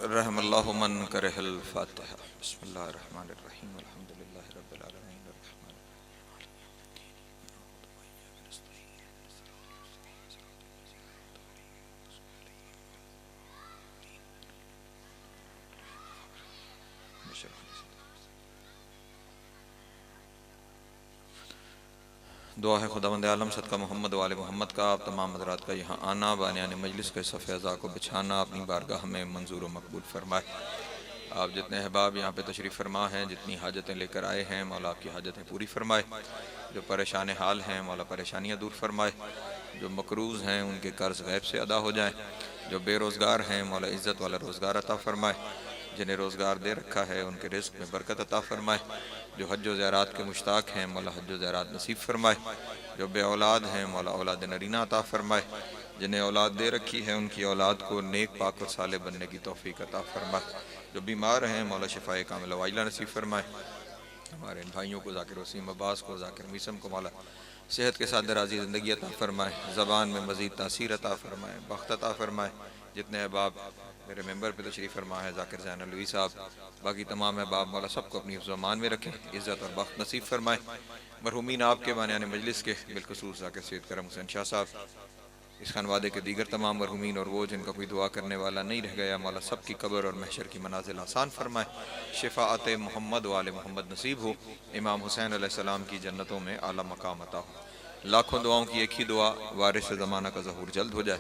रहमल्लाहु मन करहल फातिहा। बिस्मिल्लाहिर्रहमानिर्रहीम। अल्हम्दुलिल्लाहि रब्बिल आलमीन अर्रहमानिर दुआ है खुदावंद आलम सदका मोहम्मद वाले मोहम्मद का आप तमाम हज़रात का यहाँ आना बानियान मजलिस के सफ़े अज़ा को बिछाना अपनी बारगाह में मंजूर व मकबूल फरमाए। आप जितने अहबाब यहाँ पे तशरीफ़ फरमा हैं, जितनी हाजतें लेकर आए हैं, मौला आपकी हाजतें पूरी फरमाए। जो परेशान हाल हैं मौला परेशानियाँ दूर फरमाए। जो मकरूज़ हैं उनके कर्ज़ गैब से अदा हो जाएँ। जो बेरोज़गार हैं मौला इज़्ज़त वाला रोज़गार अता फरमाए। जिन्हें रोज़गार दे रखा है उनके रिज़्क़ में बरकत अता फरमाए। जो हज व ज़ियारत के मुश्ताक हैं मौला हज व ज़ियारत नसीब फरमाए। जो बे औलाद हैं मौला औलाद नरीना अता फरमाए। जिन्हें औलाद दे रखी है उनकी औलाद को नेक पाक और साले बनने की तौफीक अता फरमाए। जो बीमार हैं मौला शिफाए कामिल वाइला नसीब फरमाए। हमारे इन भाइयों को ज़ाकिर वसीम अब्बास को ज़ाकिर मीसम को मौला सेहत के साथ दराजी ज़िंदगी अता फरमाए। ज़बान में मज़ीद तासीर अता फरमाए, बख्त अता फरमाए। जितने अहबाब मेरे मेंबर पे तशरीफ़ फरमा है ज़ाकिर ज़ैन अलवी साहब, बाकी तमाम अहबाब मौला सबको अपनी हिफ्ज़ व अमान में रखें, इज़्ज़त और बख्त नसीब फरमाए। मरहूमीन आपके बानियान मजलिस के बिलखुसूस ज़ाकिर सैयद करम हुसैन शाह साहब, इस खानवादे के दीगर तमाम मरहूमीन और वो जिनका कोई दुआ करने वाला नहीं रह गया, मौला सब की कब्र और महशर की मनाजिल आसान फरमाए। शिफ़ाअत मोहम्मद वाले मोहम्मद नसीब हो। इमाम हुसैन अलैहिस्सलाम की जन्नतों में आला मकाम अता हो। लाखों दुआओं की एक ही दुआ, वारिस ज़माना का ज़हूर जल्द हो जाए,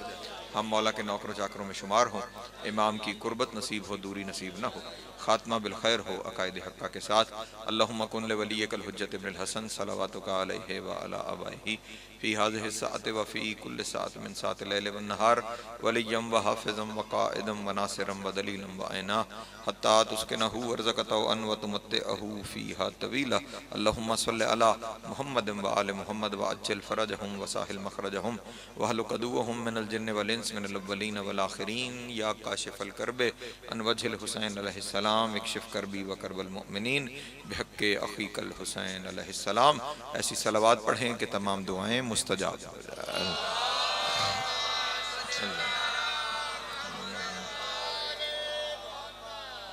हम मौला के नौकरों चाकरों में शुमार हों, इमाम की कुर्बत नसीब हो, दूरी नसीब न हो, खात्मा बिल खैर हो अकायद हक्का के साथ। अल्लाहुम्मा कुन लिवलिय्यकल हुज्जत इब्नुल हसन सलवातुका अलैहि व अला आबाइही फ़ी हाज़िहि स्साअति व फ़ी कुल्लि साअतिन मिन साअतिल लैल वन नहार वलिय्यम व हाफ़िज़म व क़ाइदम व नासिरम व दलीलम व ऐना हत्ता तुस्किनहु वर्ज़क़तहु व तुमत्तिअहु फ़ीहा तवीला। अल्लाहुम्मा सल्लि अला मुहम्मदिन व आलि मुहम्मद व अज्जिल फ़रजहुम व साहिल मख़रजहुम व हलुक अदुव्वहुम मिनल जिन्न वल इंस मिनल अव्वलीन वल आख़िरीन या काशिफ़ल कर्ब अन वजहिल हुसैन अलैहिस्सलाम इक्शिफ़ कर्बी व कर्बल मुअमिनीन बिहक़्क़ि अख़ीकल हुसैन अलैहिस्सलाम। ऐसी सलावात पढ़ें कि तमाम दुआएं मुस्तजाब हो जाएं।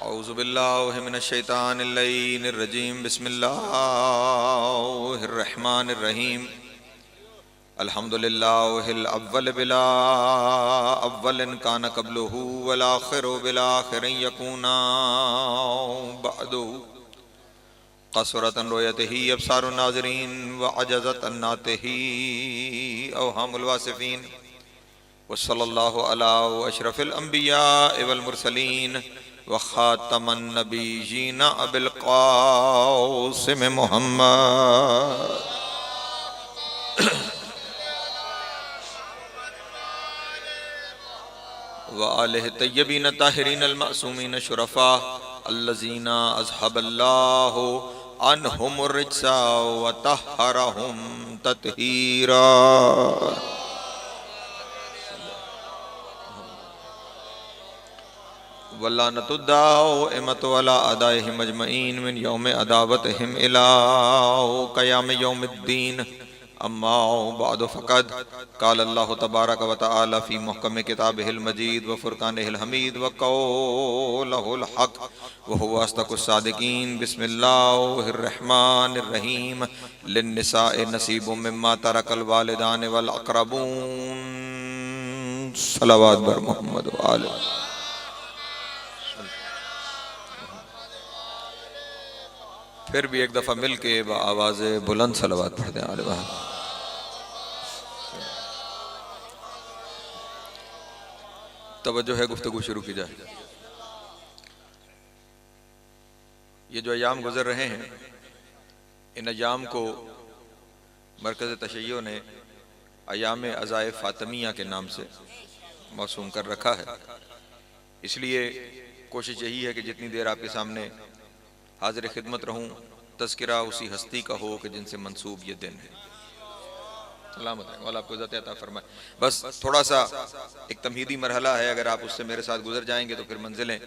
औज़ु बिल्लाहि मिनश शैतानिर रजीम। बिस्मिल्लाहिर रहमानिर रहीम। अल्हम्दुलिल्लाहिल अव्वल बिला अव्वलिन कान क़ब्लुहु वल आख़िरु बिला आख़िरिन यकूना बअदुहु क़सरत अन रुयतिही अब्सारुन नाज़िरीन व अजज़त अन नातिही अवहामुल वासिफ़ीन व सल्लल्लाहु अला अशरफिल अंबिया वल मुरसलीन व ख़ातमन नबिय्यीन अबिल क़ासिम मुहम्मद व आलिहि तय्यबीन ताहिरीन अल मासूमीन शुरफ़ा अल्लज़ीना अज़हबल्लाहु अन्हुमुर रिज्सा व तह्हरहुम तत्हीरा। वल्लानतुद्दाइमतु अला अदाइहिम अजमईन मिन यौम अदावतिहिम इला क़याम यौमिद्दीन। अम्मा बअदु फ़क़द क़ाल अल्लाहु तबारक व तआला फ़ी मुहकम किताबिहिल मजीद व फ़ुरक़ानिहिल हमीद व क़ौलिहिल हक़ व हुवा अस्दक़ुस सादिक़ीन। बिस्मिल्लाहिर रहमानिर रहीम। लिन्निसाइ नसीबुम मिम्मा तरकल वालिदान वल अक़रबून। सलावत बर मोहम्मद व आले। फिर भी एक दफ़ा मिल के आवाज़ बुलंद सलावत पढ़ दें आले वहाँ। तवज्जो है, गुफ्तगू शुरू की जाए। ये जो अयाम गुजर रहे हैं, इन अयाम को मरकज़ तशय्यो ने अयाम अज़ाए फ़ातिमिया के नाम से मौसूम कर रखा है। इसलिए कोशिश यही है कि जितनी देर आपके सामने हाजिर खिदमत रहूं, तज़किरा उसी हस्ती का हो कि जिनसे मंसूब ये दिन है। सलामत है, वाला आपको इज़्ज़त अता फरमाए। बस थोड़ा सा एक तमहीदी मरहला है, अगर आप उससे मेरे साथ गुजर जाएंगे तो फिर मंजिलें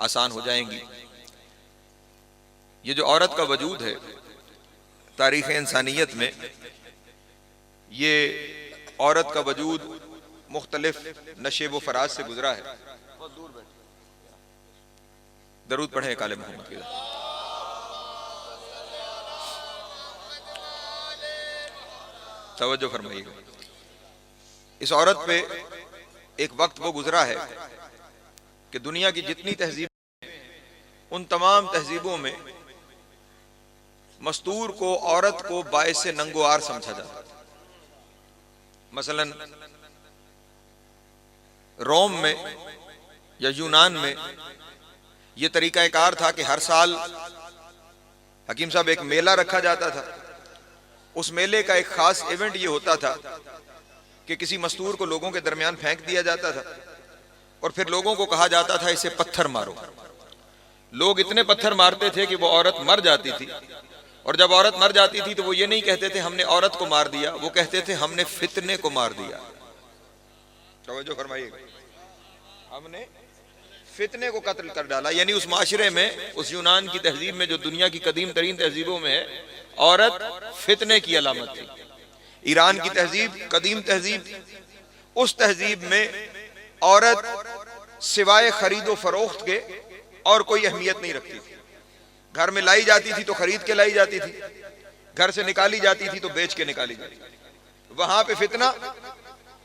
आसान हो जाएंगी। ये जो औरत का वजूद है तारीख़ इंसानियत में, ये औरत का वजूद मुख्तलिफ नशे व फराज से गुजरा है। दरूद पढ़े काले मोहम्मद की। तवज्जो फरमाइएगा। इस औरत पे एक वक्त वो गुजरा है कि दुनिया की जितनी तहजीब, उन तमाम तहजीबों में मस्तूर को, औरत को बाइस नंगोआर समझा जाता था। मसलन रोम में या यूनान में यह तरीकाकार था कि हर साल हकीम साहब एक मेला रखा जाता था। उस मेले का एक खास इवेंट ये होता था कि किसी मस्तूर को लोगों के दरमियान फेंक दिया जाता था और फिर लोगों को कहा जाता था इसे पत्थर मारो। लोग इतने पत्थर मारते थे कि वो औरत मर जाती थी, और जब औरत मर जाती थी तो वो ये नहीं कहते थे हमने औरत को मार दिया, वो कहते थे हमने फितने को मार दिया। तवज्जो फरमाइएगा, हमने फितने को कत्ल कर डाला। यानी उस माशरे में, उस यूनान की तहजीब में, जो दुनिया की कदीम तरीन तहजीबों में है, औरत फितने की अलामत थी। ईरान की तहजीब, कदीम तहजीब, उस तहजीब में औरत सिवाय खरीदो फरोख्त के और कोई अहमियत नहीं रखती थी। घर में लाई जाती थी तो खरीद के लाई जाती थी, घर से निकाली जाती थी तो बेच के निकाली जाती थी। वहां पे फितना,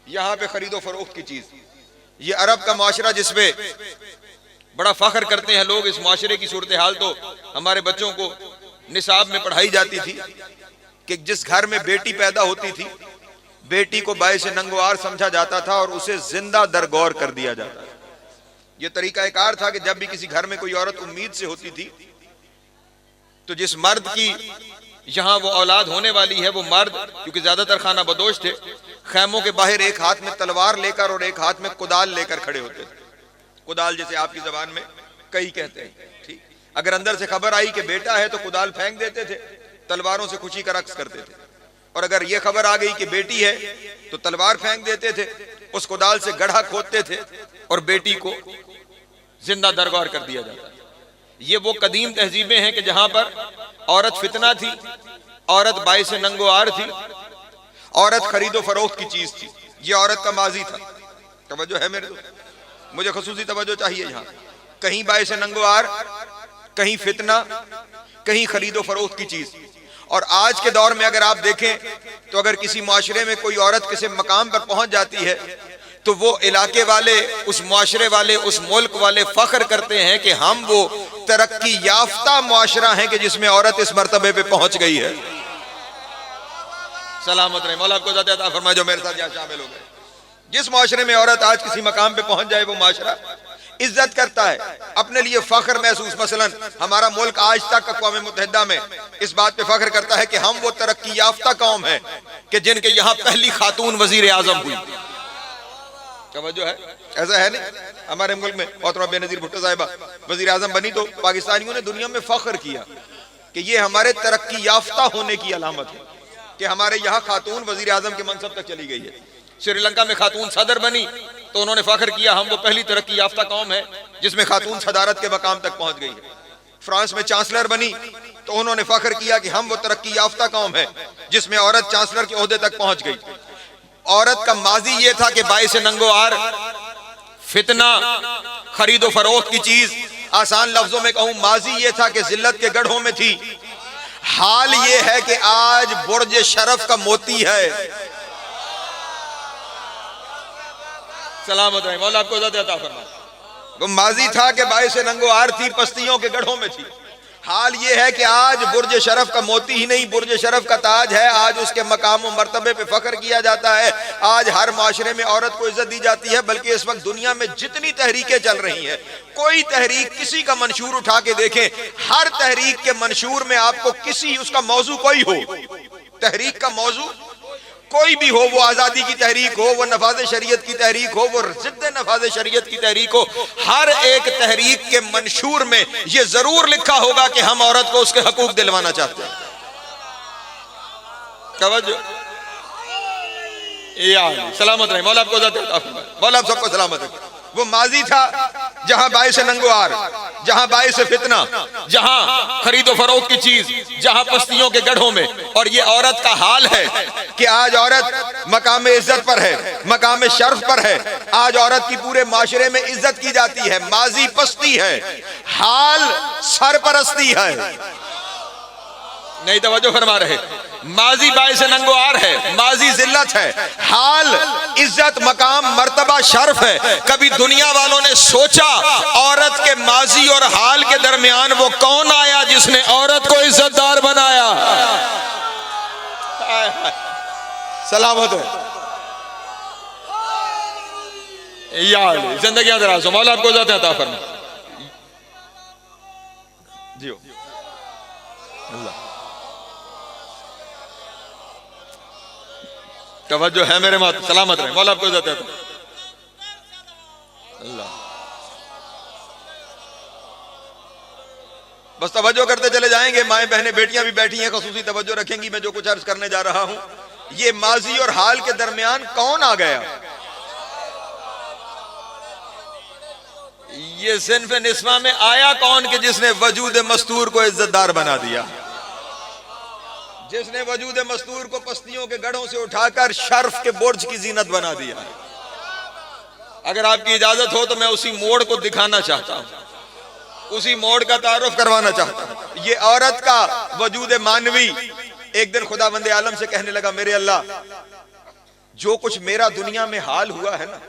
यहां पे खरीदो फरोख्त की चीज। ये अरब का माशरा जिसपे बड़ा फख्र करते हैं लोग, इस माशरे की सूरत हाल तो हमारे बच्चों को निसाब में पढ़ाई जाती थी कि जिस घर में बेटी पैदा होती थी, बेटी को बाइस नंगवार समझा जाता था और उसे जिंदा दरगौर कर दिया जाता था। यह तरीकाकार था कि जब भी किसी घर में कोई औरत उम्मीद से होती थी तो जिस मर्द की यहां वो औलाद होने वाली है, वो मर्द, क्योंकि ज्यादातर खाना बदोश थे, खैमों के बाहर एक हाथ में तलवार लेकर और एक हाथ में कुदाल लेकर खड़े होते थे। कुदाल जैसे आपकी जबान में कई कहते हैं, ठीक। अगर अंदर से खबर आई कि बेटा है तो कुदाल फेंक देते थे, तलवारों से खुशी का रक्स करते थे। और अगर यह खबर आ गई कि बेटी है तो तलवार फेंक देते थे, उस कुदाल से गड्ढा खोदते थे और बेटी को जिंदा दरगौर कर दिया जाता था। ये वो कदीम तहजीबें हैं कि जहां पर औरत फितना थी, औरत बाइस नंगोआर थी, औरत खरीदो फरोख्त की चीज थी। ये औरत का माजी था। तवज्जो है मेरे दोस्त, मुझे खुसूसी तवज्जो चाहिए। यहाँ कहीं बाइस नंगोआर, कहीं फितना, कहीं खरीदो फरोख्त की चीज। और आज के दौर में अगर आप देखें तो अगर किसी माशरे में कोई औरत किसी मकाम पर पहुंच जाती है तो वो इलाके वाले, उस माशरे वाले, उस मुल्क वाले फख्र करते हैं कि हम वो तरक्की याफ्ता मुआशरा है कि जिसमें औरत इस मर्तबे पे पहुंच गई है। सलामत रहे, मौला आपको ज़्यादा अता फरमाए जो मेरे साथ यहाँ शामिल हो गए। जिस माशरे में औरत आज किसी मकाम पे पहुंच जाए, वो माशरा इज्जत करता है, अपने लिए फख्र महसूस। मसलन हमारा मुल्क आज तक अक़वाम मुत्तहिदा में इस बात पे फख्र करता है कि हम वो तरक्की याफ्ता कौम है कि जिनके यहाँ पहली खातून वजीर आजम हुई। तवज्जो है, ऐसा है नहीं? हमारे मुल्क में मोहतरमा बेनज़ीर भुट्टो साहिबा वजीर आजम बनी तो पाकिस्तानियों ने दुनिया में फख्र किया कि ये हमारे तरक्की याफ्ता होने की अलामत है कि हमारे यहाँ खातून वजीर आजम के मनसब तक चली गई है। श्रीलंका में खातून सदर बनी तो उन्होंने फख्र किया हम वो पहली तरक्की याफ्ता कौम है जिसमें खातून सदारत के मकाम तक पहुंच गई है। फ्रांस में चांसलर बनी तो उन्होंने फख्र किया कि हम वो तरक्की याफ्ता कौम है जिसमें औरत चांसलर के ओहदे तक पहुंच गई। औरत का माजी ये था कि बाइस नंगोआर, फितना, खरीदो फरोख्त की चीज। आसान लफ्जों में कहूं, माजी ये था कि जिल्लत के गढ़ों में थी। हाल ये है कि आज बुर्ज शरफ का मोती है। सलामत रहे, मौला आपको ज़्यादा अता फरमाए। वो माजी था कि बाइस नंगोआर थी, पस्तियों के गढ़ों में थी। हाल ये है कि आज बुर्ज शरफ का मोती ही नहीं, बुर्ज शरफ का ताज है। आज उसके मकाम और मर्तबे पे फख्र किया जाता है। आज हर माशरे में औरत को इज्जत दी जाती है। बल्कि इस वक्त दुनिया में जितनी तहरीकें चल रही हैं, कोई तहरीक, किसी का मंशूर उठा के देखें, हर तहरीक के मंशूर में आपको किसी, उसका मौजू कोई हो, तहरीक का मौजू कोई भी हो, वो आज़ादी की तहरीक हो, वो नफाज शरीयत की तहरीक हो, वो जिद्द नफाज शरीयत की तहरीक हो, हर एक तहरीक के मंशूर में ये जरूर लिखा होगा कि हम औरत को उसके हकूक दिलवाना चाहते हैं। तवज्जो, सलामत रहे, मौला आपको मौला आप सबको सलामत रहे। वो माजी था जहां बाइस नंगोआर, जहां बाइस फितना, जहां खरीदो फरोख्त की चीज, जहां पस्तियों के गढ़ों में। और ये औरत का हाल है कि आज औरत मकाम इज्जत पर है, मकाम शर्फ पर है। आज औरत की पूरे माशरे में इज्जत की जाती है। माजी पस्ती है, हाल सरपरस्ती है। नहीं तवज्जो फरमा रहे। माजी बाइस नंगोआर है, माजी जिल्लत है, हाल इज्जत मकाम मर्तबा शर्फ है। कभी दुनिया वालों ने सोचा औरत के माजी और हाल के दरमियान वो कौन आया जिसने औरत को इज्जतदार बनाया? सलामत हो यार, जिंदगी दराज हो, मौला आपको जाते अता फरमा। जियो अल्लाह, तवज्जो है मेरे मात, सलामत रहे, मौला आपको इज्जत देता अल्लाह। बस तवज्जो करते चले जाएंगे। माएं बहनें बेटियां भी बैठी हैं, खसूसी तवज्जो रखेंगी। मैं जो कुछ अर्ज करने जा रहा हूं, ये माजी और हाल के दरमियान कौन आ गया? ये सिन्फ निस्वा में आया कौन कि जिसने वजूद मस्तूर को इज्जतदार बना दिया, जिसने वजूद मस्तूर को पस्तियों के गढ़ों से उठाकर शर्फ के बुर्ज की जीनत बना दिया है। अगर आपकी इजाजत हो तो मैं उसी मोड़ को दिखाना चाहता हूं, उसी मोड़ का तारुफ करवाना चाहता हूं। ये औरत का वजूद मानवी एक दिन खुदावंद आलम से कहने लगा, मेरे अल्लाह, जो कुछ मेरा दुनिया में हाल हुआ है ना,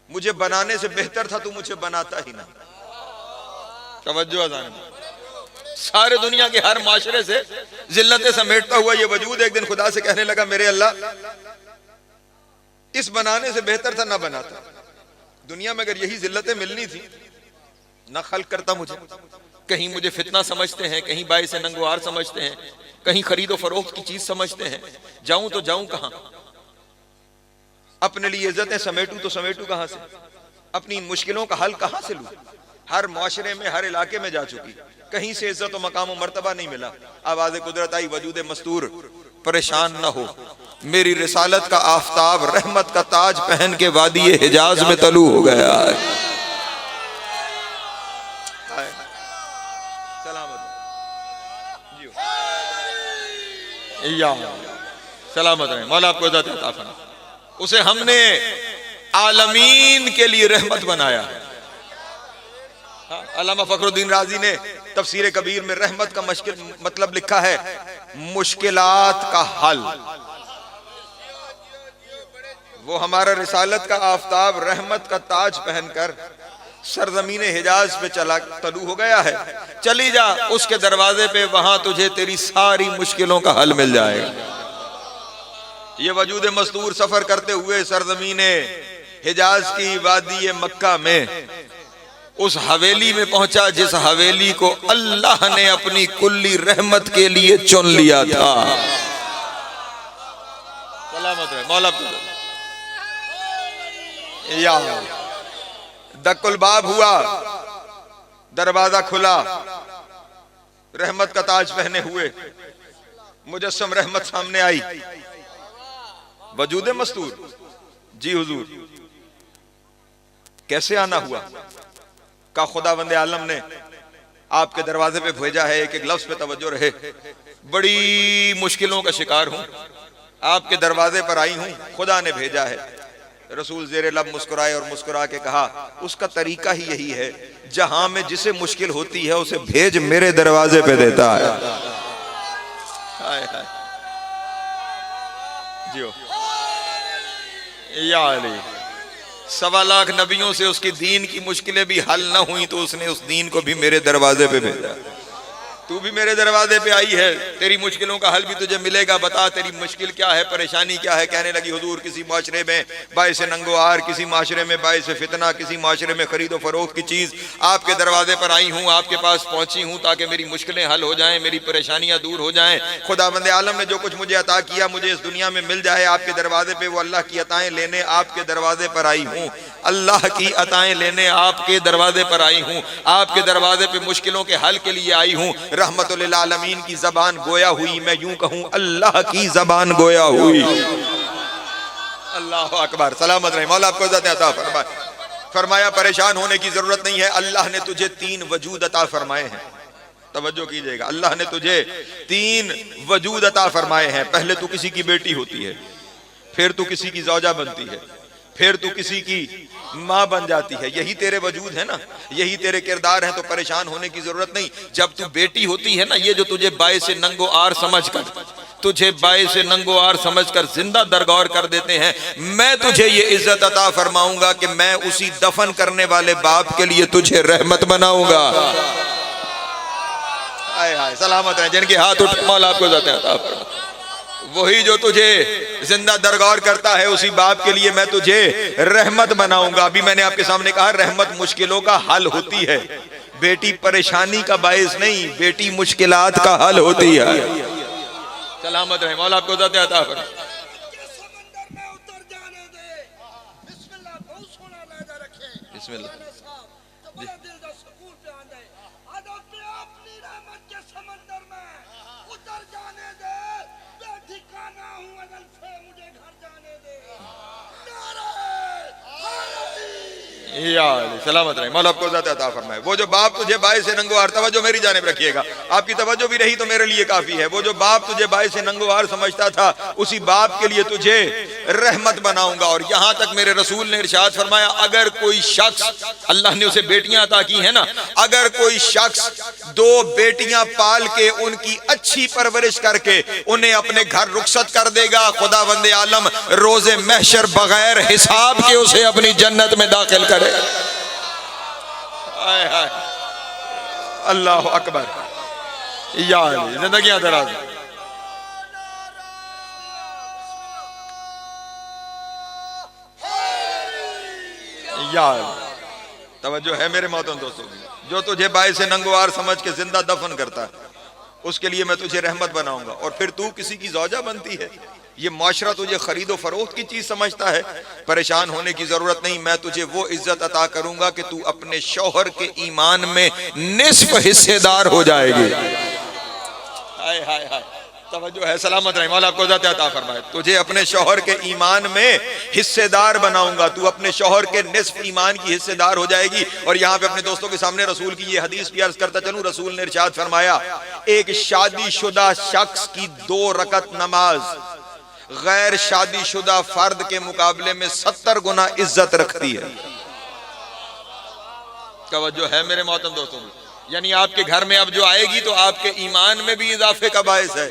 मुझे बनाने से बेहतर था तू मुझे बनाता ही ना। तवज्जो अज़ान, सारे दुनिया के हर माशरे से जिल्लतें समेटता हुआ ये वजूद एक दिन खुदा से कहने लगा, मेरे अल्लाह, इस बनाने से बेहतर था ना बनाता। दुनिया में अगर यही जिल्लतें मिलनी थी ना खल्क करता मुझे। कहीं मुझे फितना समझते हैं, कहीं बाइस नंगवार समझते हैं, कहीं खरीदो फरोख्त की चीज समझते हैं। जाऊं तो जाऊं कहां? अपने लिए इज्जतें समेटूं तो समेटूं कहां से? अपनी मुश्किलों का हल कहां से लूं? हर माशरे में, हर इलाके में जा चुकी, कहीं से इज्जत और मकाम और मर्तबा नहीं मिला। आवाज़ कुदरत आई, वजूद मस्तूर परेशान न हो, मेरी रिसालत का आफताब रहमत का ताज पहन के वादी हिजाज में तलू हो गया है। सलामत या सलामत रहे, मौला आपको इज्जत अता फरमाए। उसे हमने आलमीन के लिए रहमत बनाया। अल्लामा फखरुद्दीन राजी ने तफसीर कबीर में रहमत का मतलब लिखा है मुश्किलात का हल। वो हमारा रिसालत का आफताब रहमत का ताज पहनकर सरजमीन हिजाज पे चला तलू हो गया है। चली जा उसके दरवाजे पे, वहां तुझे तेरी सारी मुश्किलों का हल मिल जाएगा। ये वजूद मस्तूर सफर करते हुए सरजमीन हिजाज की वादी मक्का में उस हवेली में पहुंचा जिस हवेली को अल्लाह ने अपनी कुल्ली रहमत के लिए चुन लिया था। सलामत है मौला। या दक्कुल बाब हुआ, दरवाजा खुला, रहमत का ताज पहने हुए मुजस्सम रहमत सामने आई। वजूद मस्तूर, जी हुजूर, कैसे आना हुआ? का खुदावंद आलम ने आपके दरवाजे पे भेजा है। एक एक लफ्ज पे तवज्जो रहे। बड़ी मुश्किलों का शिकार हूं, आपके दरवाजे पर आई हूं, खुदा ने भेजा है। रसूल जेरे लब मुस्कुराए और मुस्कुरा के कहा, उसका तरीका ही यही है, जहां में जिसे मुश्किल होती है उसे भेज मेरे दरवाजे पे देता है। हाय हाय जियो या अली। 1.25 लाख नबियों से उसकी दीन की मुश्किलें भी हल न हुई तो उसने उस दीन को भी मेरे दरवाजे पे भेजा। तू भी मेरे दरवाजे पे आई है, तेरी मुश्किलों का हल भी तुझे मिलेगा। बता तेरी मुश्किल क्या है, परेशानी क्या है? कहने लगी, हुजूर, किसी माशरे में बाइस नंगोआर, किसी माशरे में बाइस फितना, किसी माशरे में खरीदो फरोख्त की चीज़, आपके दरवाजे पर आई हूँ, आपके पास पहुँची हूँ ताकि मेरी मुश्किलें हल हो जाएं, मेरी परेशानियाँ दूर हो जाएं। खुदावंद आलम ने जो कुछ मुझे अता किया मुझे इस दुनिया में मिल जाए। आपके दरवाजे पर वो अल्लाह की अताएँ लेने आपके दरवाजे पर आई हूँ, अल्लाह की अताएँ लेने आपके दरवाजे पर आई हूँ, आपके दरवाजे पर मुश्किलों के हल के लिए आई हूँ। रहमतुल लिल आलमीन की जबान गोया हुई, मैं यूं कहूं अल्लाह की जबान गोया हुई। अल्लाह अकबर। सलामत रहे, मौला आपको इज्जत अता फरमाए। फरमाया परेशान होने की जरूरत नहीं है, अल्लाह ने तुझे 3 वजूद अता फरमाए हैं। तवज्जो कीजिएगा, अल्लाह ने तुझे 3 वजूद अता फरमाए हैं। पहले तू किसी की बेटी होती है, फिर तू किसी की जौजा बनती है, फिर तू किसी की माँ बन जाती है। यही तेरे वजूद है ना, यही तेरे किरदार हैं, तो परेशान होने की जरूरत नहीं। जब तू बेटी होती है ना, ये जो तुझे बाइसे नंगो आर समझकर, तुझे बाइसे नंगो आर समझकर जिंदा दरगौर कर देते हैं, मैं तुझे ये इज्जत अता फरमाऊंगा कि मैं उसी दफन करने वाले बाप के लिए तुझे रहमत बनाऊंगा। आए हाय, सलामत है जिनके हाथ उठ मौला आपको ज़ात अता फरमा। वही जो तुझे जिंदा दरगौर करता है, उसी बाप के लिए मैं तुझे रहमत बनाऊंगा। अभी मैंने आपके सामने कहा, रहमत मुश्किलों का हल होती है। बेटी परेशानी का बायस नहीं, बेटी मुश्किलात का हल होती है। सलामत रहे, मौला आपको ज़ात अता फरमा। बिस्मिल्लाह। सलामत रहे, मौला आपको ज़ात अता फरमाए। वो जो बाप तुझे बाइसे नंगोवार, तवज्जो मेरी जानिब रखिएगा, आपकी तवज्जो भी रही तो मेरे लिए काफी है। वो जो बाप तुझे बाइसे नंगोवार समझता था, उसी बाप के लिए तुझे रहमत बनाऊंगा। और यहां तक मेरे रसूल ने इरशाद फरमाया, अगर कोई शख्स, अल्लाह ने उसे बेटियां अता की है ना, अगर कोई शख्स 2 बेटियां पाल के उनकी अच्छी परवरिश करके उन्हें अपने घर रुखसत कर देगा, खुदावंद आलम रोजे महशर बगैर हिसाब के उसे अपनी जन्नत में दाखिल करे। अल्लाह अकबर, यार जिंदगियां दराज। यार तवज्जो है मेरे मोहतरम दोस्तों, जो तुझे बाइसे नंगवार समझ के जिंदा दफन करता है, उसके लिए मैं तुझे रहमत बनाऊंगा। और फिर तू किसी की जौजा बनती है, ये माशरा तुझे खरीदो फरोख्त की चीज समझता है। परेशान होने की जरूरत नहीं, मैं तुझे वो इज्जत अता करूंगा कि तू अपने शौहर के ईमान में निस्फ हिस्सेदार हो जाएगी। हाय हाय हाय, तवज्जो है, सलामत रहे, मौला आपको ज़ात अता फरमाए। तुझे अपने शौहर के ईमान में हिस्सेदार बनाऊंगा, तू अपने शौहर के निस्फ ईमान की हिस्सेदार हो जाएगी। और यहाँ पे अपने दोस्तों के सामने रसूल की ये हदीस भी अर्ज करता चलूं। रसूल ने इरशाद फरमाया, एक शादीशुदा शख्स की 2 रकत नमाज गैर शादीशुदा फर्द के मुकाबले में 70 गुना इज्जत रखती है। तवज्जो है मेरे मोहतरम दोस्तों, यानी आपके घर में अब जो आएगी तो आपके ईमान में भी इजाफे का बायस है,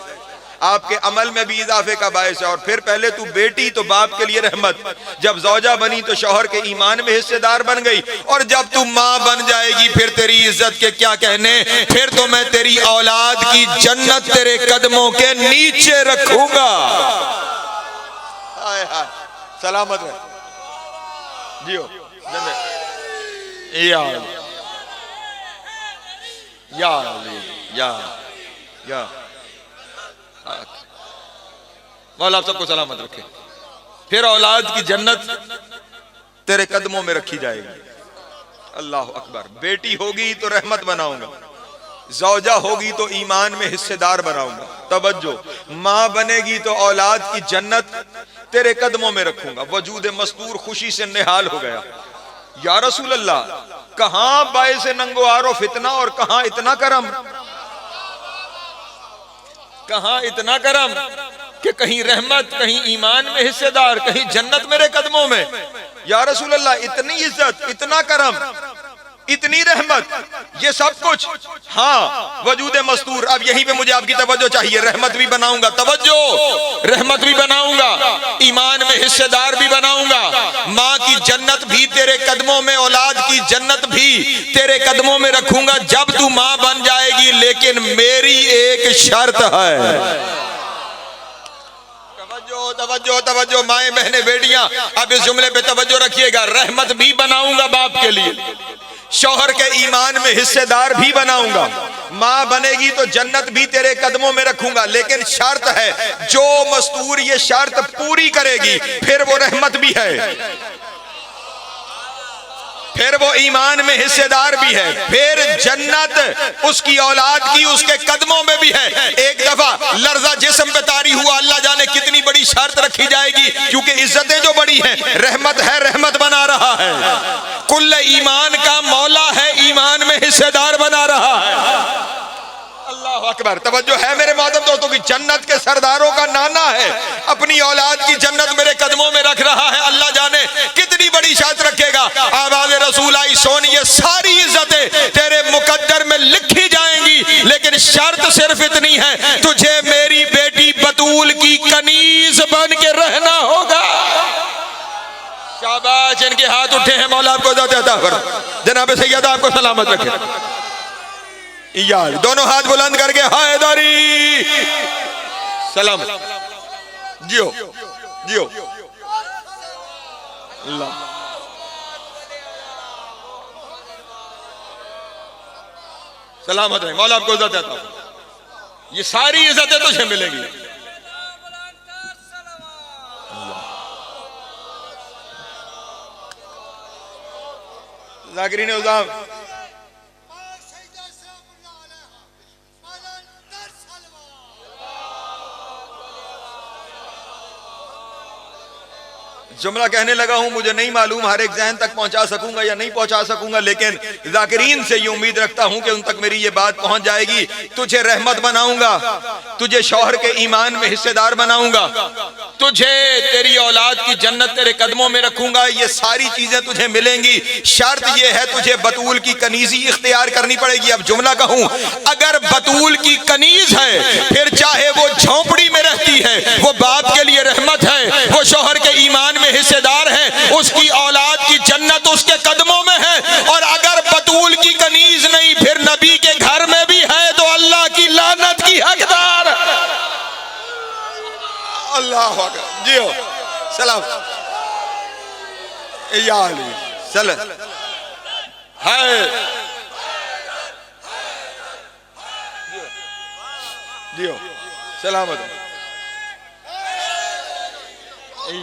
आपके अमल में भी इजाफे का बायस है। और फिर पहले तू बेटी तो बाप के लिए रहमत, जब जौजा बनी तो शौहर के ईमान में हिस्सेदार बन गई, और जब तू माँ बन जाएगी फिर तेरी इज्जत के क्या कहने, फिर तो मैं तेरी औलाद की जन्नत तेरे कदमों के नीचे रखूंगा। हाय हाय, सलामत है जियो या मौला आप सबको सलामत रखे। फिर औलाद की जन्नत तेरे कदमों में रखी जाएगी। अल्लाह अकबर। बेटी होगी तो रहमत बनाऊंगा, जौजा होगी तो ईमान में हिस्सेदार बनाऊंगा। तवज्जो, माँ बनेगी तो औलाद की जन्नत तेरे कदमों में रखूंगा। वजूद मस्तूर खुशी से निहाल हो गया। या रसूल अल्लाह, कहां बायसे नंगो आरो फितना और कहां इतना करम, कहां इतना करम कि कहीं रहमत, कहीं ईमान में हिस्सेदार, कहीं जन्नत मेरे कदमों में। या रसूल अल्लाह, इतनी इज्जत, इतना करम, इतनी रहमत, ये सब कुछ। हाँ, वजूद मस्तूर। अब यहीं पे मुझे आपकी तवज्जो चाहिए। रहमत भी बनाऊंगा, तवज्जो, रहमत भी बनाऊंगा, ईमान में हिस्सेदार भी बनाऊंगा, माँ की जन्नत भी तेरे कदमों में, औलाद की जन्नत भी तेरे कदमों में रखूंगा जब तू माँ बन जाएगी। लेकिन मेरी एक शर्त है। तवज्जो तवज्जो, माए बहने बेटियां, अब इस जुमले पे तवज्जो रखिएगा। रहमत भी बनाऊंगा बाप के लिए, शौहर के ईमान में हिस्सेदार भी बनाऊंगा, माँ बनेगी तो जन्नत भी तेरे कदमों में रखूंगा। लेकिन शर्त है, जो मस्तूर ये शर्त पूरी करेगी फिर वो रहमत भी है, फिर वो ईमान में हिस्सेदार भी है, फिर जन्नत उसकी औलाद की उसके कदमों में भी है। एक दफा लर्जा जिस्म पे तारी हुआ, अल्लाह जाने कितनी बड़ी शर्त रखी जाएगी, क्योंकि इज्जतें जो बड़ी हैं, रहमत है, रहमत बना रहा है। कुल ईमान का मौला है, ईमान में हिस्सेदार बना रहा है। अल्लाह अकबर। तवज्जो है मेरे मोहतरम दोस्तों की, जन्नत के सरदारों का नाना है, अपनी औलाद की जन्नत मेरे कदमों में रख रहा है। अल्लाह जाने कितनी बड़ी शान रखेगा। आवाज़ रसूल आई सोन, ये सारी इज्जतें तेरे मुकद्दर में लिखी जाएंगी, लेकिन शर्त सिर्फ इतनी है, तुझे मेरी बेटी बतूल की कनीज बन के रहना होगा। शाबाश, इनके हाथ उठे हैं, मौला आपको इज्जत अता फरमाए। जनाब सैयद आपको सलामत रखे। यार दोनों हाथ बुलंद करके हैदरी सलाम। जियो जियो अल्लाह। सलामत रहे, मौला आपको इज्जत देता हूं। ये सारी इज्जतें तुझे मिलेंगी। ज़ाकिरीन उज़ाम, जुमला कहने लगा हूं, मुझे नहीं मालूम हर एक जहन तक पहुंचा सकूंगा या नहीं पहुंचा सकूंगा, लेकिन ज़ाकिरीन से ये उम्मीद रखता हूं कि उन तक मेरी ये बात पहुंच जाएगी। तुझे रहमत बनाऊंगा, तुझे शौहर के ईमान में हिस्सेदार बनाऊंगा, तुझे तेरी औलाद की जन्नत तेरे कदमों में रखूंगा, ये सारी चीजें तुझे मिलेंगी। शर्त ये है, तुझे बतूल की कनीजी इख्तियार करनी पड़ेगी। अब जुमला कहूं, अगर बतूल की कनीज है, फिर चाहे वो झोंपड़ी में रहती है, वो बाप के लिए रहमत है, वो शौहर के ईमान में हिस्सेदार है, उसकी औलाद की जन्नत उसके कदमों में है। और अगर बतूल की कनीज नहीं, फिर नबी के घर में भी है तो अल्लाह की लानत की हकदार। अल्लाह अकबर। जियो सलाम या अली सलाम है। जियो सलामत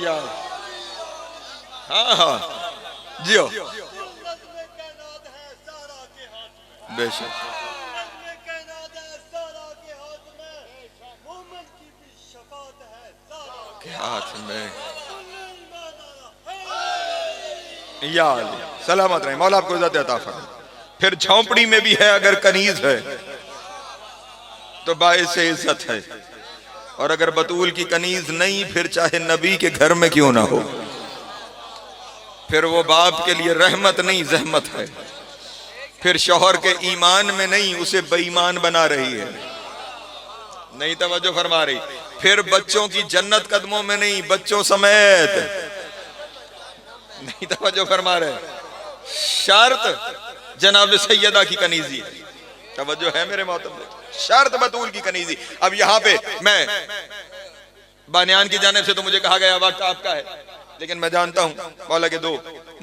या। हाँ हाँ जियो बेशक। के हाथ में या सलामत रहे, मौला आपको इज्जत अता फरमाए। फिर झोंपड़ी में भी है, अगर कनीज है तो बाइस इज्जत है। और अगर बतूल की कनीज नहीं, फिर चाहे नबी के घर में क्यों ना हो, फिर वो बाप के लिए रहमत नहीं जहमत है। फिर शौहर के ईमान में नहीं, उसे बेईमान बना रही है। नहीं तवज्जो फरमा रही। फिर बच्चों की जन्नत कदमों में नहीं, बच्चों समेत। नहीं तवज्जो फरमा रहे। शर्त जनाब सैयदा की कनीजी है। तवज्जो है मेरे मोहतरम, शर्त बतूल की कनीजी। अब यहाँ पे मैं बानियान की जानिब से तो मुझे कहा गया वक्त आपका है, लेकिन मैं जानता हूँ मौला के दो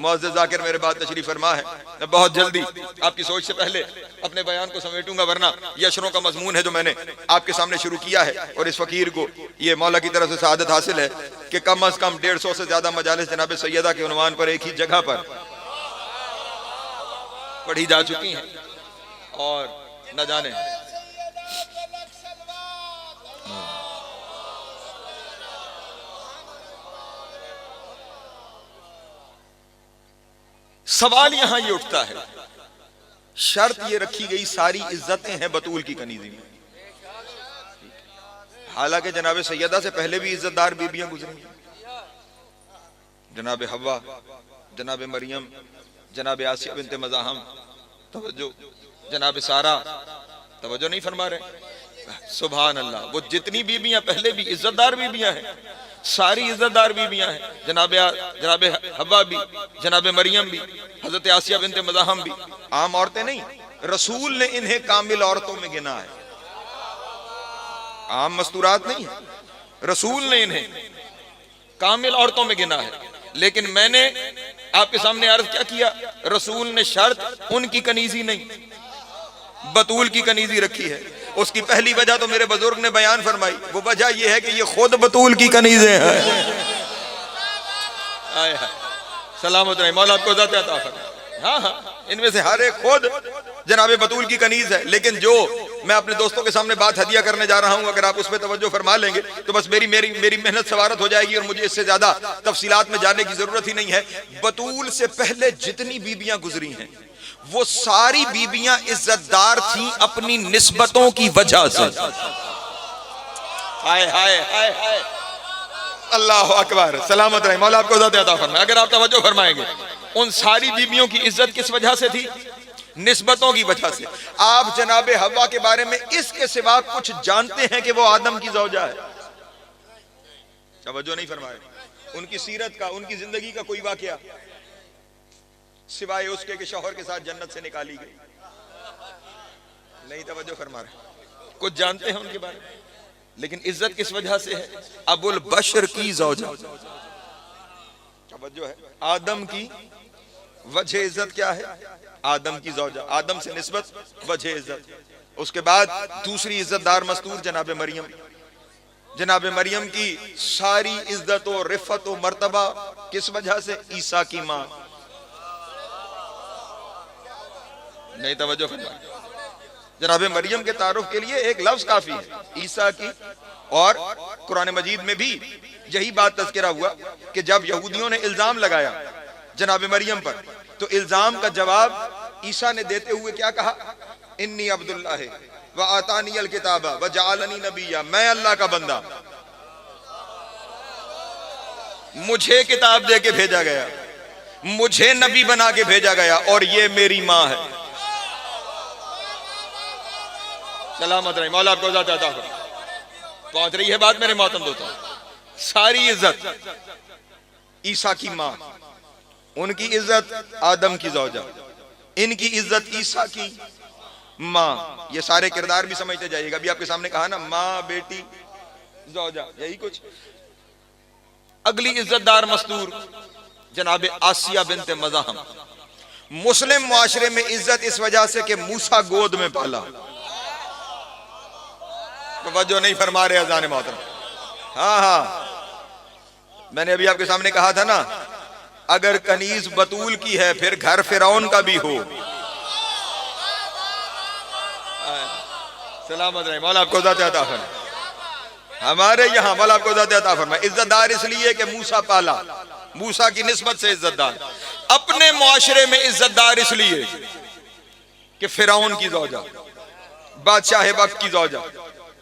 मुअज़्ज़िज़ ज़ाकिर मेरे बाद तशरीफ फरमा है। मैं बहुत जल्दी आपकी सोच से पहले अपने बयान को समेटूंगा, वरना ये अशरों का मजमून है जो मैंने आपके सामने शुरू किया है। और इस फकीर को ये मौला की तरफ से सआदत हासिल है कि कम अज कम 150 से ज्यादा मजालिस जनाब सैयदा के उन्वान पर एक ही जगह पर पढ़ी जा चुकी हैं। और न जाने सवाल यहां ये उठता है, शर्त ये रखी गई सारी इज्जतें हैं बतूल की कनीजी में। हालांकि जनाब सैयदा से पहले भी इज्जतदार बीबियां गुजरी, जनाब हवा, जनाब मरियम, जनाब आसिया बिन्ते मज़ाहम, तवज्जो, जनाब सारा, तवज्जो नहीं फरमा रहे। सुभान अल्लाह, वो जितनी बीबियां पहले भी इज्जतदार बीबियां हैं, सारी इज्जतदार बीबियां हैं। जनाब हवा भी, जनाब मरियम भी, हजरत आसिया बिन्ते मज़ाहम भी। आम औरतें नहीं, रसूल ने इन्हें कामिल औरतों में गिना है, आम मस्तूरात नहीं है, रसूल ने इन्हें कामिल औरतों में गिना है। लेकिन मैंने आपके सामने अर्ज क्या किया, रसूल ने शर्त उनकी कनीजी नहीं, बतूल की कनीजी रखी है। उसकी पहली वजह तो मेरे बुजुर्ग ने बयान फरमाई, वो वजह यह है कि ये खुद बतूल की कनीजे हैं। सलामत रहे, मौला आपको हाँ हाँ, इनमें से हर एक खुद जनाब बतूल की कनीज है। लेकिन जो मैं अपने दोस्तों के सामने बात हदिया करने जा रहा हूं, अगर आप उस पर तवज्जो फरमा लेंगे तो बस मेरी मेरी मेरी मेहनत सवारत हो जाएगी और मुझे इससे ज्यादा तफसीलात में जाने की जरूरत ही नहीं है। बतूल से पहले जितनी बीबियां गुजरी हैं वो सारी बीबियां इज्जतदार थीं अपनी निस्बतों की वजह से। हाय हाय हाय हाय, अल्लाह अकबर, सलामत रहे, मौला आपको इज्जत अता फरमाए। अगर आप तवज्जो फरमाएंगे, उन सारी बीबियों की इज्जत किस वजह से थी? निस्बतों की वजह से। आप जनाबे हवा के बारे में इसके सिवा कुछ जानते हैं कि वो आदम की ज़ौजा है? तवज्जो नहीं फरमाए। उनकी सीरत का, उनकी जिंदगी का कोई वाकया सिवाय उसके कि शौहर के साथ जन्नत से निकाली गई? नहीं तवज्जो फरमा रहे। कुछ जानते हैं उनके बारे में, लेकिन इज्जत किस वजह से है? अबुल बशर की ज़ौजा। तवज्जो है। आदम की वजह इज्जत क्या है? आदम की ज़ौजा, आदम से निस्बत, वजह इज्जत। उसके बाद दूसरी इज्जतदार मस्तूर जनाब मरियम। जनाब मरियम की सारी इज्जत और रिफत और मर्तबा किस वजह से? ईसा की मां। नहीं तवज्जो फरमाए। जनाब मरियम के तारुफ के लिए एक लफ्ज काफी है, ईसा की। और कुरान मजीद में भी यही बात तज़किरा हुआ कि जब यहूदियों ने इल्जाम लगाया जनाब मरियम पर, तो इल्जाम का जवाब ईसा ने देते हुए क्या कहा? इन्नी अब्दुल्लाह व आतानी अल किताबा व जअलनी नबिय्या, मैं अल्लाह का बंदा, मुझे किताब दे के भेजा गया, मुझे नबी बना के भेजा गया, और ये मेरी मां है। सलामत रही, मौला आपको इज्जत अता फरमाए। पहुंच रही है बात मेरे मोहतरम दोस्तों। सारी इज्जत ईसा की मां, उनकी इज्जत आदम की ज़ौजा, इनकी इज्जत ईसा की मां। ये सारे किरदार भी समझते जाइएगा। अभी आपके सामने कहा ना, मां, बेटी, ज़ौजा, यही कुछ। अगली इज्जतदार मस्तूर जनाब आसिया बिनते मज़ाहम। मुस्लिम मुआशरे में इज्जत इस वजह से कि मूसा गोद में पाला। तवज्जो नहीं फरमा रहे अज़ान मोहतरम। हाँ हाँ, मैंने अभी आपके सामने कहा था ना, अगर कनीज बतूल की है फिर घर फिरौन का भी हो। सलामत रहे, मौला आपको इज्जत अता फरमाए। हमारे यहाँ मौला आपको इज्जत अता फरमाए। इज्जतदार इसलिए कि मूसा पाला, मूसा की निस्बत से इज्जतदार। अपने मुआशरे में इज्जतदार इसलिए कि फिरौन की ज़ौजा, बादशाह वक्त की ज़ौजा,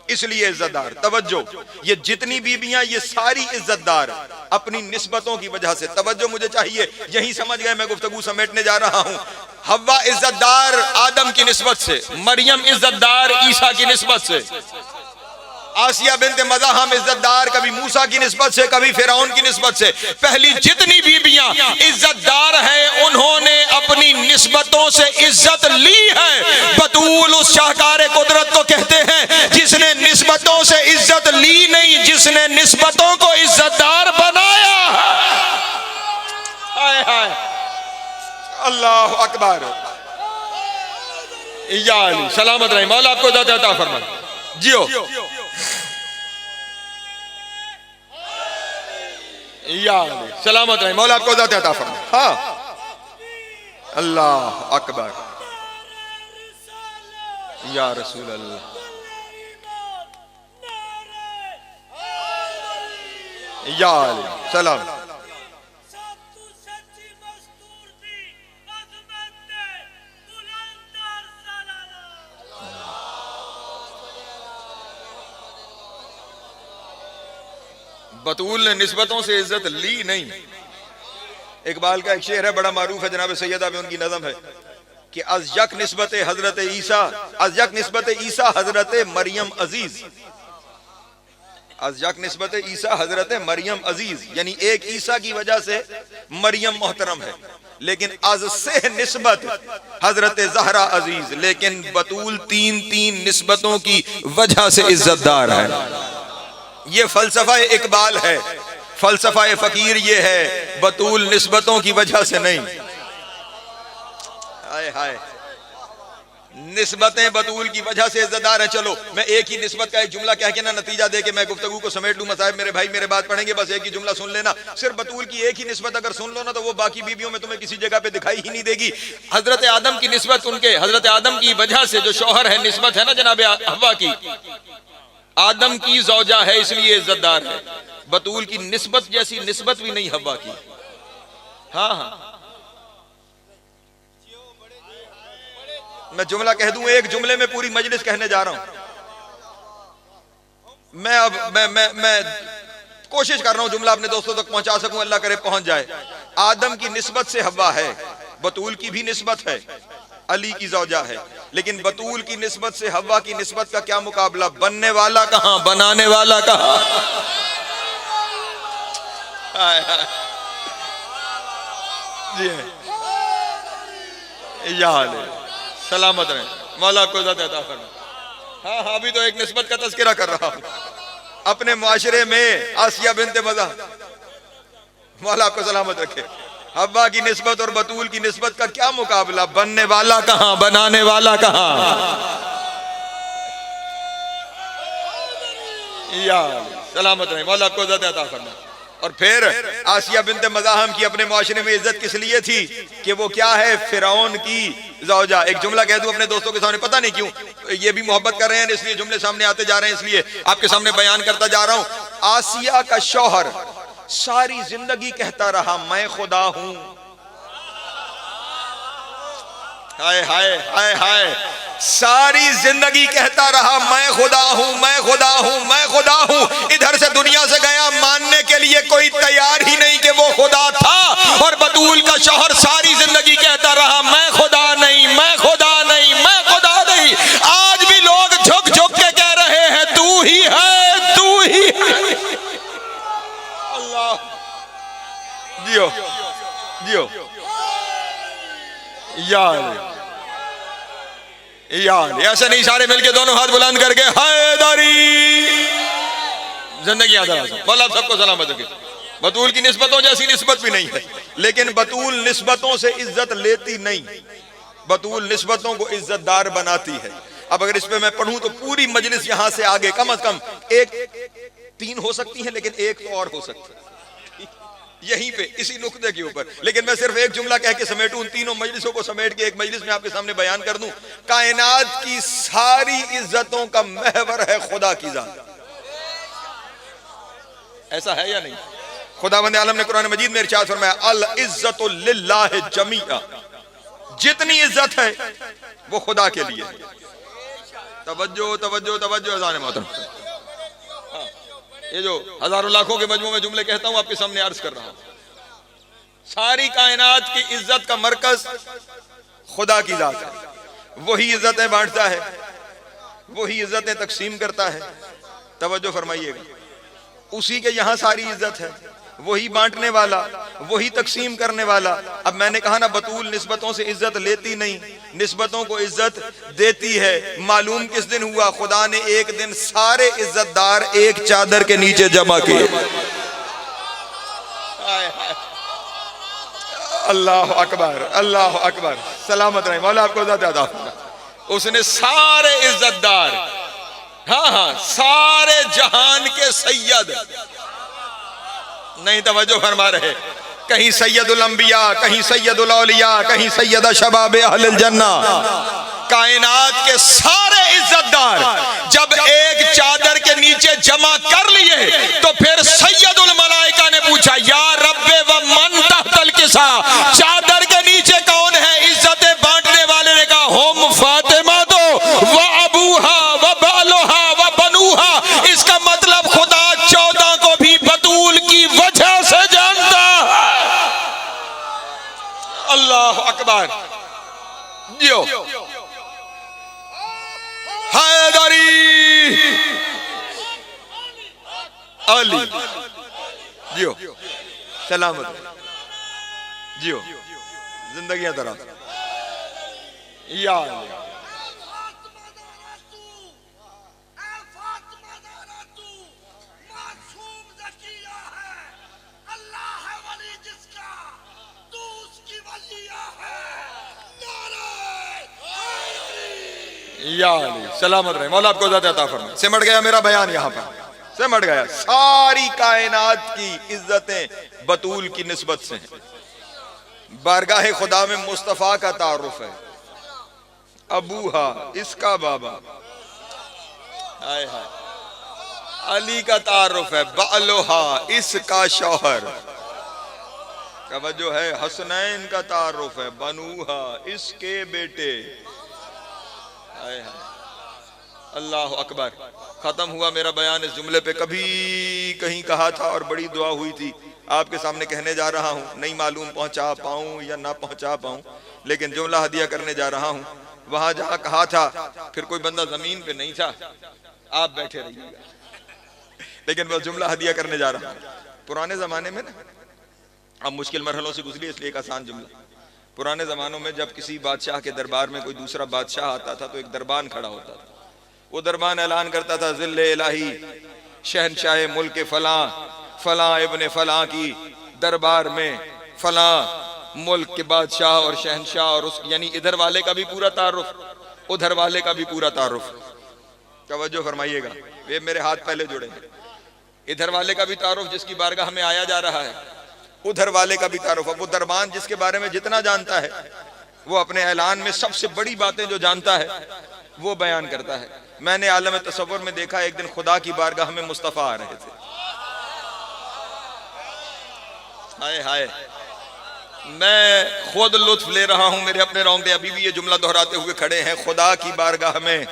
इसलिए इज्जतदार। तवज्जो, ये जितनी बीबियां ये सारी इज्जतदार अपनी निस्बतों की वजह से। तवज्जो मुझे चाहिए, यही समझ गए मैं गुफ्तगू समेटने जा रहा हूं। हव्वा इज्जतदार आदम की निस्बत से, मरियम इज्जतदार ईसा की निस्बत से, आसिया बिनते मज़ाहम इज्जतदार कभी मूसा की निस्बत से, कभी फिरौन की निस्बत से। पहली जितनी बीबियां इज्जतदार हैं उन्होंने अपनी निस्बतों से इज्जत ली है। बतूल उस शाहकार कुदरत को कहते हैं जिसने निस्बतों से इज्जत ली नहीं, जिसने निस्बतों को इज्जतदार बनाया है। हाय हाय, अल्लाह अकबर। या अली, सलामत रहे, मौला आपको इज्जत अता फरमाए। जियो या सलामत रहे, मौला आपको इज्जत अता फरमाए। हाँ, अल्लाह अकबर, या रसूल अल्लाह, या अली सलाम। बतूल ने निस्बतों से इज्जत ली नहीं। इकबाल का एक शेर है, बड़ा मारूफ है, जनाब सैयदा में उनकी नज़म है कि अज़यक निस्बत हजरत ईसा, अज़यक निस्बत ईसा हजरत मरियम अजीज, अज़यक निस्बत ईसा हजरत मरियम अजीज, यानी एक ईसा की वजह से मरियम मोहतरम है, लेकिन अज से निस्बत हजरत ज़हरा अजीज। लेकिन बतूल तीन तीन निस्बतों की वजह से इज्जतदार है। ये फलसफा इकबाल है, फलसफा फकीर ये है, बतूल निस्बतों की वजह से नहीं। हाय हाय, निस्बतें बतूल की वजह से इज्जतदार है। चलो मैं एक ही निस्बत का एक जुमला कह के ना नतीजा दे के मैं गुफ्तगू को समेट लूं। मसाहिब मेरे भाई मेरे बात पढ़ेंगे, बस एक ही जुमला सुन लेना। सिर्फ बतूल की एक ही निस्बत अगर सुन लो ना तो वो बाकी बीवियों में तुम्हें किसी जगह पे दिखाई ही नहीं देगी। हजरत आदम की निस्बत, उनके हजरत आदम की वजह से जो शौहर है, निस्बत है ना जनाब हव्वा की, आदम की ज़ौजा है इसलिए इज्जतदार है। बतूल की निस्बत जैसी निस्बत भी नहीं हव्वा की। हाँ हाँ, मैं जुमला कह दूं, एक जुमले में पूरी मजलिस कहने जा रहा हूं। मैं अब मैं कोशिश कर रहा हूं जुमला अपने दोस्तों तक पहुंचा सकूं, अल्लाह करे पहुंच जाए। आदम की निस्बत से हव्वा है, बतूल की भी निस्बत है, अली की ज़ौजा है, लेकिन बतूल की निस्बत से हव्वा की निस्बत का क्या मुकाबला। बनने वाला कहां, बनाने वाला कहां। जी याद है, सलामत रहे, मौला को इज़्ज़त अता फरमाए। हाँ हाँ, अभी तो एक निस्बत का तज़किरा कर रहा हूं अपने माशरे में। आसिया बिन्ते मज़ा, मौला आपको सलामत रखे। हव्वा की निस्बत और बतूल की निस्बत का क्या मुकाबला। बनने वाला कहां, बनाने वाला कहां। या सलामत रहे, मौला आपको इज़्ज़त अता फरमाए। और फिर आसिया बिन्ते मज़ाहम की अपने माशरे में इज्जत किस लिए थी कि वो क्या है, फिरौन की ज़ौजा। एक जुमला कह दूं अपने दोस्तों के सामने, पता नहीं क्यों ये भी मोहब्बत कर रहे हैं इसलिए जुमले सामने आते जा रहे हैं, इसलिए आपके सामने बयान करता जा रहा हूं। आसिया का शौहर सारी जिंदगी कहता रहा मैं खुदा हूं। हाय हाय हाय हाय, सारी जिंदगी कहता रहा मैं खुदा हूं, मैं खुदा हूं, मैं खुदा हूं। इधर से दुनिया से गया, मानने के लिए कोई तैयार ही नहीं कि वो खुदा था। और बतूल का शौहर सारी जिंदगी कहता रहा मैं खुदा नहीं, मैं खुदा नहीं, मैं खुदा नहीं। आज भी लोग झुक झुक के कह रहे हैं तू ही है, तू ही है। अल्लाह जियो जियो यार यार, ऐसे नहीं, सारे मिलके दोनों हाथ बुलंद करके हैदरी। जिंदगी मौला सबको सलामत रखे। बतूल की निस्बतों जैसी निस्बत भी नहीं है, लेकिन बतूल निस्बतों से इज्जत लेती नहीं, बतूल निस्बतों को इज्जतदार बनाती है। अब अगर इस पे मैं पढ़ूं तो पूरी मजलिस यहां से आगे कम से कम एक 3 हो सकती है, लेकिन एक तो और हो सकती है यहीं पे इसी नुक्ते के ऊपर। लेकिन मैं सिर्फ एक जुमला कह के समेटूं, उन तीनों मजलिसों को समेट के एक मजलिस में आपके सामने बयान कर दूं। कायनात की सारी इज्जतों का महवर है खुदा की जात। ऐसा है या नहीं? खुदावंद आलम ने कुरान मजीद में इरशाद फरमाया अल इज्जतु लिल्लाहि जमीआ, जितनी इज्जत है वो खुदा के लिए। तवज्जो तवज्जो तवज्जो, अज़ान मोहतरम, ये जो हजारों लाखों के मजमू में जुमले कहता हूं आपके सामने अर्ज कर रहा हूं। सारी कायनात की इज्जत का मरकज खुदा की जात है। वही इज्जतें बांटता है, वही इज्जतें तकसीम करता है। तवज्जो फरमाइएगा, उसी के यहां सारी इज्जत है, वही बांटने वाला, वही तकसीम करने वाला। अब मैंने कहा ना, बतूल निस्बतों से इज्जत लेती नहीं, निस्बतों को इज्जत देती है। मालूम किस दिन हुआ? खुदा ने एक दिन सारे इज्जतदार एक चादर के नीचे जमा किए। अल्लाह अकबर, अल्लाह अकबर, सलामत रहे, मौला आपको इज्जत अता फरमाए। उसने सारे इज्जतदार, हाँ हाँ, सारे जहान के सैयद, नहीं तवज्जो फरमा रहे, कहीं सैयदुल अंबिया, कहीं सैयदुल औलिया, कहीं सैयद शबाब अहलुल जन्ना, कायनात के सारे इज्जतदार जब एक चादर के नीचे जमा कर लिए तो फिर सैयदुल मलाइका ने पूछा या रब्बे व मन तहतल किसा, चादर के नीचे कौन है? इज्जतें बांटने वाले ने कहा होम फातिमा तो व अबूहा व बालुहा व बनुहा। इसका मतलब खुदा 14 को भी बतूल की वजह से जानता। अल्लाह अकबर, जियो हैदरी अली, जियो सलामत, जियो जिंदगी तरह या या अली सलामत रहे, मौला आपको ज़ात अता फरमाए। सिमट गया मेरा बयान, यहाँ पर सिमट गया। सारी कायनात की इज्जतें बतूल की निस्बत से हैं। बारगाह खुदा में मुस्तफ़ा का तारुफ है। अबूहा इसका बाबा, हाय हाय, अली का तारुफ है। बालोहा इसका शौहर, तवज्जो है, हसनैन का तारुफ है। बनूहा इसके बेटे, हाय हाय, अल्लाह अकबर। खत्म हुआ मेरा बयान इस जुमले पे। कभी कहीं कहा था और बड़ी दुआ हुई थी, आपके सामने कहने जा रहा हूँ, नहीं मालूम पहुंचा पाऊं या ना पहुंचा पाऊं, लेकिन जुमला हदिया करने जा रहा हूँ। वहां जहां कहा था फिर कोई बंदा जमीन पे नहीं था, आप बैठे रहिएगा, लेकिन मैं जुमला हदिया करने जा रहा हूँ। पुराने जमाने में ना, अब मुश्किल मरहलों से गुजरी इसलिए एक आसान जुमला। पुराने जमानों में जब किसी बादशाह के दरबार में कोई दूसरा बादशाह आता था तो एक दरबान खड़ा होता था। वो दरबान ऐलान करता था, ज़िल्ले इलाही शहनशाह मुल्क फलां फलां इब्ने फलां की दरबार में फलां मुल्क के बादशाह और शहनशाह, और उस यानी इधर वाले का भी पूरा तारुफ, उधर वाले का भी पूरा तारुफ। तवज्जो फरमाइएगा, ये मेरे हाथ पहले जुड़े हैं। इधर वाले का भी तारुफ जिसकी बारगाह में आया जा रहा है, उधर वाले का भी तारुफ। अब वो दरबान जिसके बारे में जितना जानता है, वो अपने ऐलान में सबसे बड़ी बातें जो जानता है वो बयान करता है। मैंने आलम तसव्वुर में देखा, एक दिन खुदा की बारगाह में मुस्तफ़ा आ रहे थे। हाय हाय, मैं खुद लुत्फ ले रहा हूं, मेरे अपने रोंगटे अभी भी ये जुमला दोहराते हुए खड़े हैं। खुदा की बारगाह में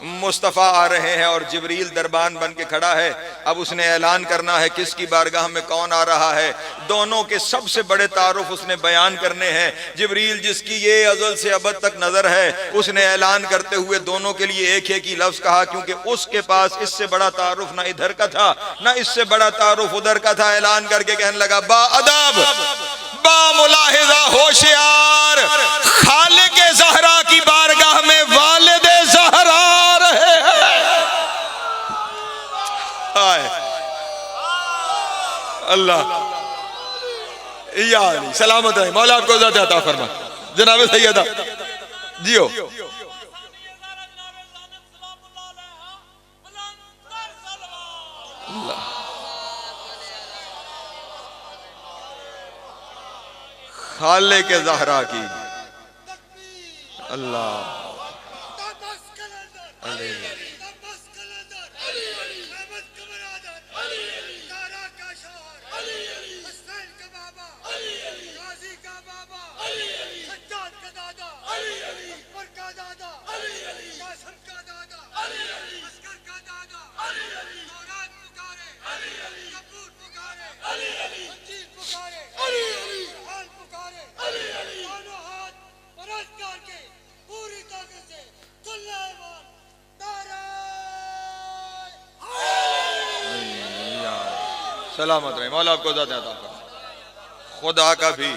मुस्तफ़ा आ रहे हैं और जिब्रील दरबान बन के खड़ा है। अब उसने ऐलान करना है किसकी बारगाह में कौन आ रहा है। दोनों के सबसे बड़े तारुफ उसने बयान करने हैं। जिब्रील जिसकी ये अज़ल से अबद तक नजर है, उसने ऐलान करते हुए दोनों के लिए एक ही लफ्ज कहा, क्योंकि उसके पास इससे बड़ा तारुफ ना इधर का था ना इससे बड़ा तारुफ उधर का था। ऐलान करके कहने लगा, बा अदब बा मुलाहिजा होशियार, खालिक़े ज़हरा की बारगाह में वालिदे ज़हरा रहे हैं। अल्लाह या अली सलामत रहे, मौला आपको ज़ात अता फरमा। जनाब सैयदा जियो। खालिक़े ज़हरा की, अल्लाह सलामत रहे, मौला आपको ज़ात अता फरमाए। खुदा का भी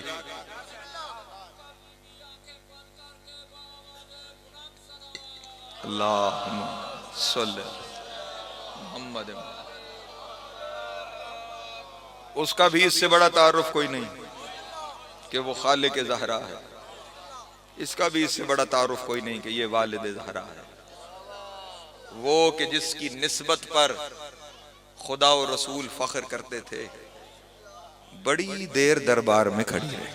अल्लाहुम्मा सल्ली मुहम्मद, उसका भी इससे बड़ा तारुफ कोई नहीं कि वो खालिक़े ज़हरा है। इसका भी इससे बड़ा तारुफ कोई नहीं कि ये वालिदे ज़हरा है। वो कि जिसकी निस्बत पर खुदा और रसूल फख्र करते थे, बड़ी देर दरबार में खड़ी रही।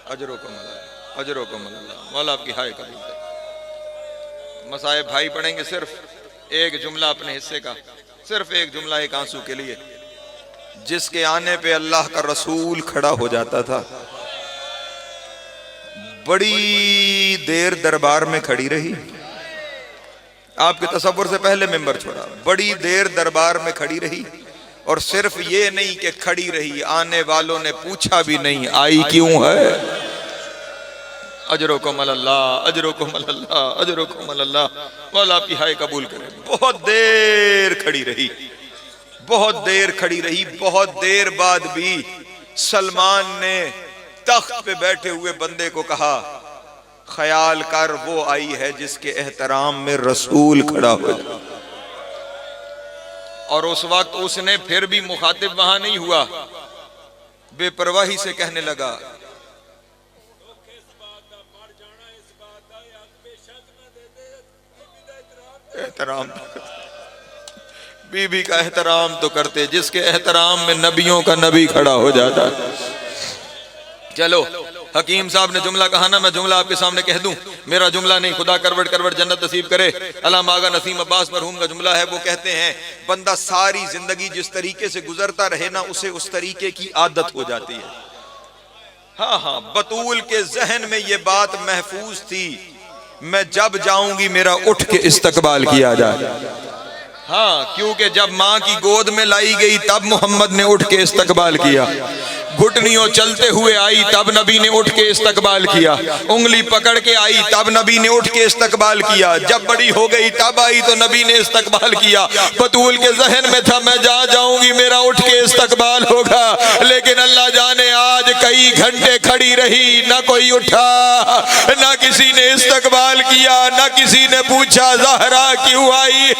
अजरोकम अल्लाह, मौला आपकी हाय कबूल करे। मसाए भाई पढ़ेंगे सिर्फ एक जुमला अपने हिस्से का, सिर्फ एक जुमला एक आंसू के लिए, जिसके आने पे अल्लाह का रसूल खड़ा हो जाता था। बड़ी देर दरबार में खड़ी रही, आपके तसव्वुर से पहले मिंबर छोड़ा। बड़ी देर दरबार में खड़ी रही, और सिर्फ ये नहीं कि खड़ी रही, आने वालों ने पूछा भी नहीं आई क्यों है। अजरोकुम अल्लाह, अजरोकुम अल्लाह, अजरोकुम अल्लाह, मौला आपकी हाय कबूल करे। बहुत देर खड़ी रही, बहुत देर खड़ी रही। बहुत देर बाद भी सलमान ने तख्त पे बैठे हुए बंदे को कहा, ख्याल कर वो आई है जिसके एहतराम में रसूल खड़ा हो जाए। और उस वक्त उसने फिर भी मुखातिब वहां नहीं हुआ, बेपरवाही से कहने लगा, एहतराम बीबी का एहतराम तो करते जिसके एहतराम में नबियों का नबी खड़ा हो जाता। चलो हकीम साहब ने जुमला कहा ना, मैं जुमला आपके सामने कह दूं, मेरा जुमला नहीं, खुदा करवट करवट जन्नत नसीब करे। अल्लामा आगा नसीम अब्बास मरहूम का जुमला है, वो कहते हैं बंदा सारी जिंदगी जिस तरीके से गुजरता रहे ना, उसे उस तरीके की आदत हो जाती है। हाँ हाँ, बतूल के जहन में ये बात महफूज थी, मैं जब जाऊंगी मेरा उठ के इस्तकबाल किया जाए। हाँ, क्योंकि जब माँ की गोद में लाई गई तब मोहम्मद ने उठ के इस्तकबाल किया, घुटनियों चलते हुए आई तब नबी ने उठ के इस्तकबाल किया, उंगली पकड़ के आई तब नबी ने उठ के इस्तकबाल किया, जब बड़ी हो गई तब आई तो नबी ने इस्तकबाल किया। बतूल के जहन में था मैं जहाँ जाऊंगी मेरा उठ के इस्तकबाल होगा, लेकिन अल्लाह जाने आज कई घंटे खड़ी रही, ना कोई उठा, ना किसी ने इस्तकबाल किया, ना किसी ने पूछा ज़हरा क्यों आई।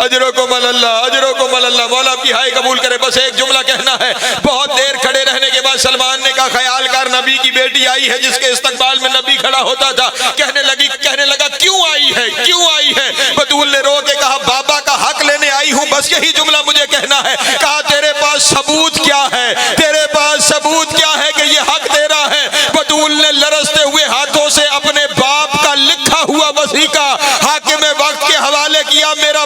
अजरों को मल्लाह, अजरों को मल्लाह, मौला की हाय कबूल करे। बस एक जुमला कहना है। बहुत देर खड़े रहने के बाद सलमान ने कहा ख्याल कर नबी की बेटी आई है जिसके इस्तकबाल में नबी खड़ा होता था। कहने लगा क्यों आई है, क्यों आई है। बतूल ने रो के कहा बाबा का हक लेने आई हूँ, बस यही जुमला मुझे कहना है। कहा तेरे पास सबूत क्या है, तेरे पास सबूत क्या है कि ये हक तेरा है। बतूल ने लरसते हुए हाथों से अपने बाप का लिखा हुआ वसीका हाकिम वक्त के हवाले किया। मेरा